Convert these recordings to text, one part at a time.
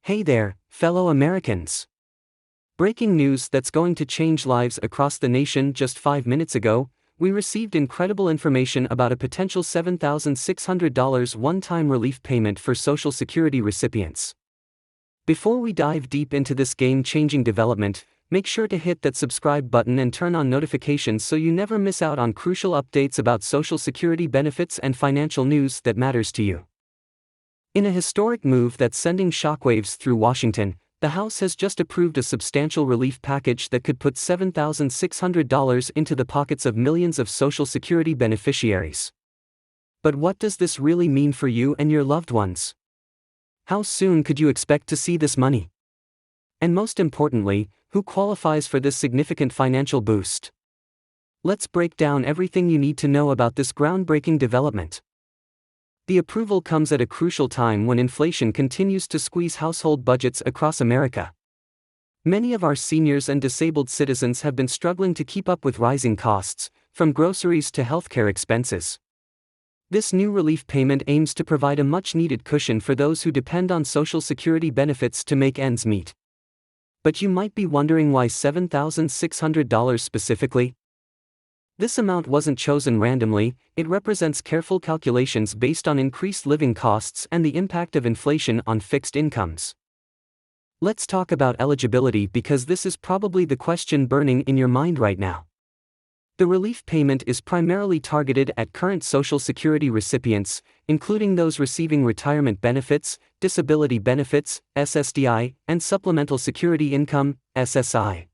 Hey there, fellow Americans. Breaking news that's going to change lives across the nation. Just 5 minutes ago, we received incredible information about a potential $7,600 one-time relief payment for Social Security recipients. Before we dive deep into this game-changing development, make sure to hit that subscribe button and turn on notifications so you never miss out on crucial updates about Social Security benefits and financial news that matters to you. In a historic move that's sending shockwaves through Washington, the House has just approved a substantial relief package that could put $7,600 into the pockets of millions of Social Security beneficiaries. But what does this really mean for you and your loved ones? How soon could you expect to see this money? And most importantly, who qualifies for this significant financial boost? Let's break down everything you need to know about this groundbreaking development. The approval comes at a crucial time when inflation continues to squeeze household budgets across America. Many of our seniors and disabled citizens have been struggling to keep up with rising costs, from groceries to healthcare expenses. This new relief payment aims to provide a much-needed cushion for those who depend on Social Security benefits to make ends meet. But you might be wondering why $7,600 specifically? This amount wasn't chosen randomly. It represents careful calculations based on increased living costs and the impact of inflation on fixed incomes. Let's talk about eligibility because this is probably the question burning in your mind right now. The relief payment is primarily targeted at current Social Security recipients, including those receiving retirement benefits, disability benefits, SSDI, and supplemental security income, SSI.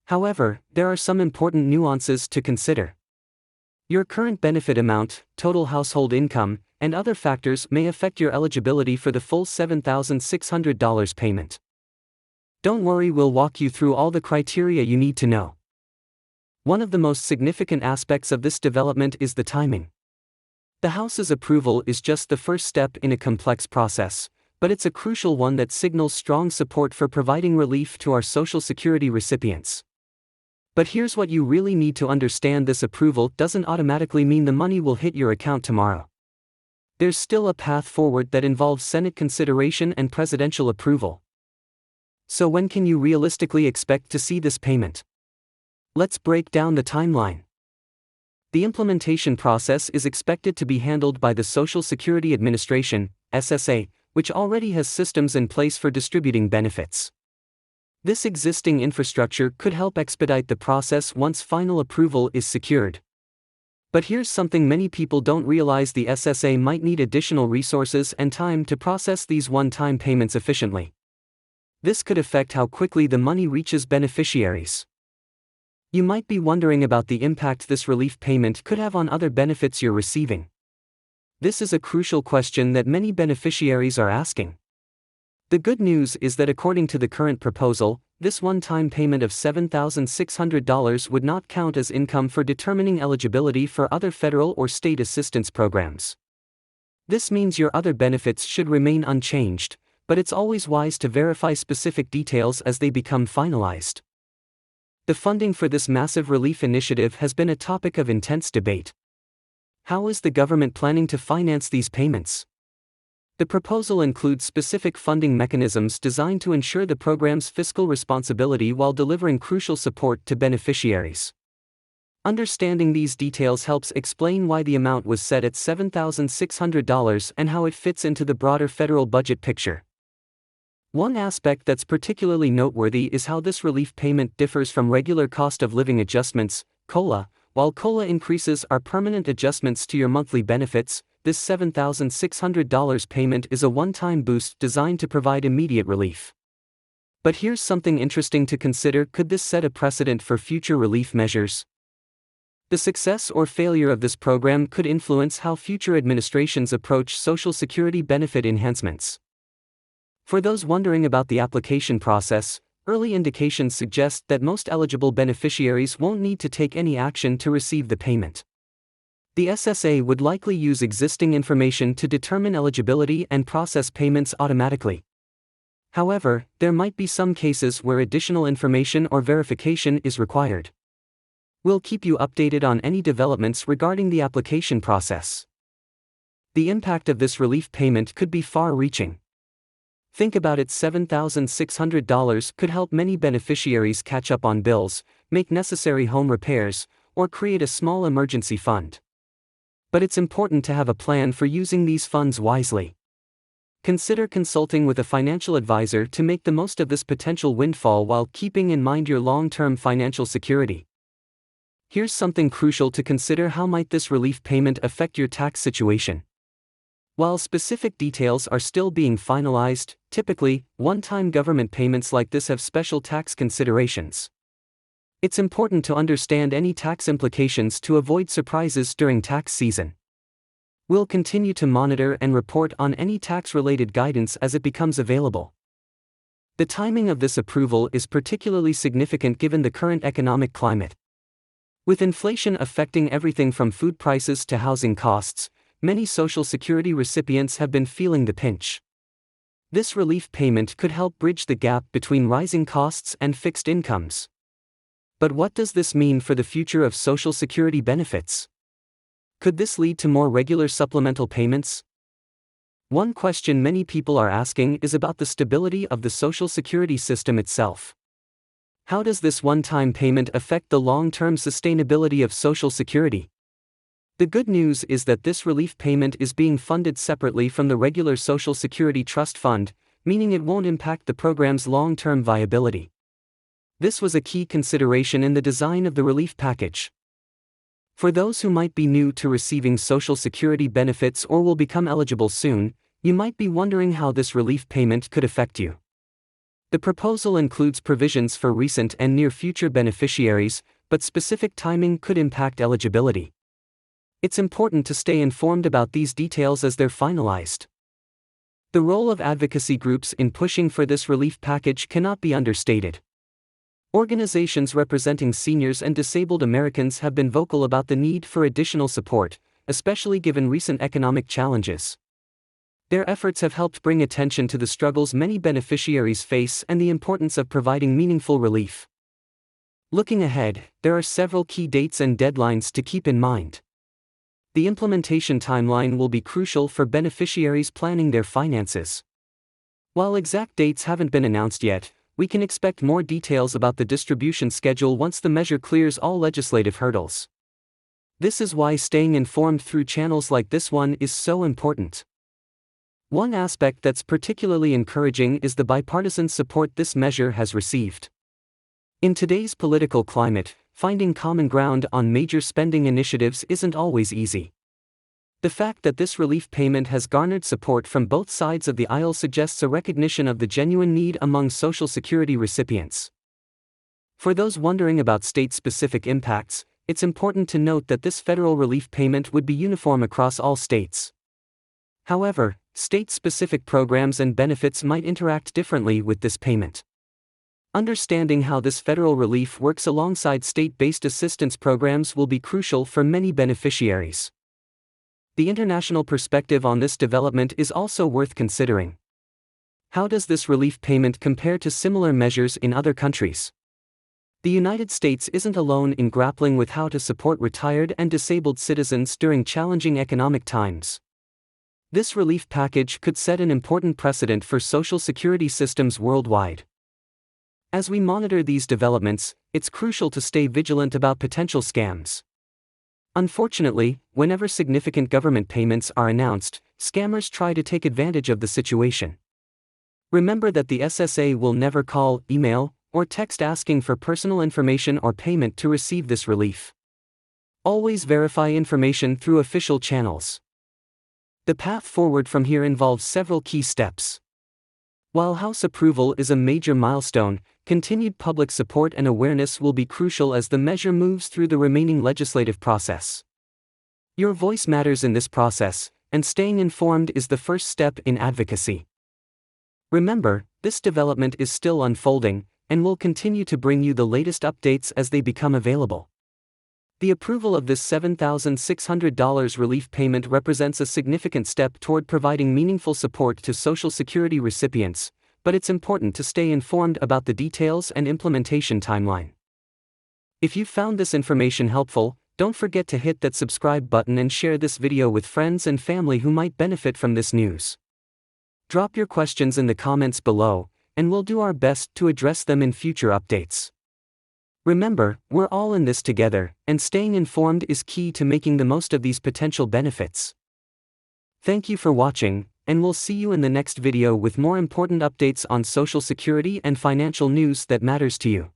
However, there are some important nuances to consider. Your current benefit amount, total household income, and other factors may affect your eligibility for the full $7,600 payment. Don't worry, we'll walk you through all the criteria you need to know. One of the most significant aspects of this development is the timing. The House's approval is just the first step in a complex process, but it's a crucial one that signals strong support for providing relief to our Social Security recipients. But here's what you really need to understand: this approval doesn't automatically mean the money will hit your account tomorrow. There's still a path forward that involves Senate consideration and presidential approval. So when can you realistically expect to see this payment? Let's break down the timeline. The implementation process is expected to be handled by the Social Security Administration, SSA, which already has systems in place for distributing benefits. This existing infrastructure could help expedite the process once final approval is secured. But here's something many people don't realize: the SSA might need additional resources and time to process these one-time payments efficiently. This could affect how quickly the money reaches beneficiaries. You might be wondering about the impact this relief payment could have on other benefits you're receiving. This is a crucial question that many beneficiaries are asking. The good news is that according to the current proposal, this one-time payment of $7,600 would not count as income for determining eligibility for other federal or state assistance programs. This means your other benefits should remain unchanged, but it's always wise to verify specific details as they become finalized. The funding for this massive relief initiative has been a topic of intense debate. How is the government planning to finance these payments? The proposal includes specific funding mechanisms designed to ensure the program's fiscal responsibility while delivering crucial support to beneficiaries. Understanding these details helps explain why the amount was set at $7,600 and how it fits into the broader federal budget picture. One aspect that's particularly noteworthy is how this relief payment differs from regular cost of living adjustments, COLA. While COLA increases are permanent adjustments to your monthly benefits, this $7,600 payment is a one-time boost designed to provide immediate relief. But here's something interesting to consider: could this set a precedent for future relief measures? The success or failure of this program could influence how future administrations approach Social Security benefit enhancements. For those wondering about the application process, early indications suggest that most eligible beneficiaries won't need to take any action to receive the payment. The SSA would likely use existing information to determine eligibility and process payments automatically. However, there might be some cases where additional information or verification is required. We'll keep you updated on any developments regarding the application process. The impact of this relief payment could be far-reaching. Think about it, $7,600 could help many beneficiaries catch up on bills, make necessary home repairs, or create a small emergency fund. But it's important to have a plan for using these funds wisely. Consider consulting with a financial advisor to make the most of this potential windfall while keeping in mind your long-term financial security. Here's something crucial to consider: how might this relief payment affect your tax situation? While specific details are still being finalized, typically, one-time government payments like this have special tax considerations. It's important to understand any tax implications to avoid surprises during tax season. We'll continue to monitor and report on any tax-related guidance as it becomes available. The timing of this approval is particularly significant given the current economic climate. With inflation affecting everything from food prices to housing costs, many Social Security recipients have been feeling the pinch. This relief payment could help bridge the gap between rising costs and fixed incomes. But what does this mean for the future of Social Security benefits? Could this lead to more regular supplemental payments? One question many people are asking is about the stability of the Social Security system itself. How does this one-time payment affect the long-term sustainability of Social Security? The good news is that this relief payment is being funded separately from the regular Social Security Trust Fund, meaning it won't impact the program's long-term viability. This was a key consideration in the design of the relief package. For those who might be new to receiving Social Security benefits or will become eligible soon, you might be wondering how this relief payment could affect you. The proposal includes provisions for recent and near-future beneficiaries, but specific timing could impact eligibility. It's important to stay informed about these details as they're finalized. The role of advocacy groups in pushing for this relief package cannot be understated. Organizations representing seniors and disabled Americans have been vocal about the need for additional support, especially given recent economic challenges. Their efforts have helped bring attention to the struggles many beneficiaries face and the importance of providing meaningful relief. Looking ahead, there are several key dates and deadlines to keep in mind. The implementation timeline will be crucial for beneficiaries planning their finances. While exact dates haven't been announced yet, we can expect more details about the distribution schedule once the measure clears all legislative hurdles. This is why staying informed through channels like this one is so important. One aspect that's particularly encouraging is the bipartisan support this measure has received. In today's political climate, finding common ground on major spending initiatives isn't always easy. The fact that this relief payment has garnered support from both sides of the aisle suggests a recognition of the genuine need among Social Security recipients. For those wondering about state-specific impacts, it's important to note that this federal relief payment would be uniform across all states. However, state-specific programs and benefits might interact differently with this payment. Understanding how this federal relief works alongside state-based assistance programs will be crucial for many beneficiaries. The international perspective on this development is also worth considering. How does this relief payment compare to similar measures in other countries? The United States isn't alone in grappling with how to support retired and disabled citizens during challenging economic times. This relief package could set an important precedent for Social Security systems worldwide. As we monitor these developments, it's crucial to stay vigilant about potential scams. Unfortunately, whenever significant government payments are announced, scammers try to take advantage of the situation. Remember that the SSA will never call, email, or text asking for personal information or payment to receive this relief. Always verify information through official channels. The path forward from here involves several key steps. While House approval is a major milestone, continued public support and awareness will be crucial as the measure moves through the remaining legislative process. Your voice matters in this process, and staying informed is the first step in advocacy. Remember, this development is still unfolding, and we'll continue to bring you the latest updates as they become available. The approval of this $7,600 relief payment represents a significant step toward providing meaningful support to Social Security recipients, but it's important to stay informed about the details and implementation timeline. If you found this information helpful, don't forget to hit that subscribe button and share this video with friends and family who might benefit from this news. Drop your questions in the comments below, and we'll do our best to address them in future updates. Remember, we're all in this together, and staying informed is key to making the most of these potential benefits. Thank you for watching, and we'll see you in the next video with more important updates on Social Security and financial news that matters to you.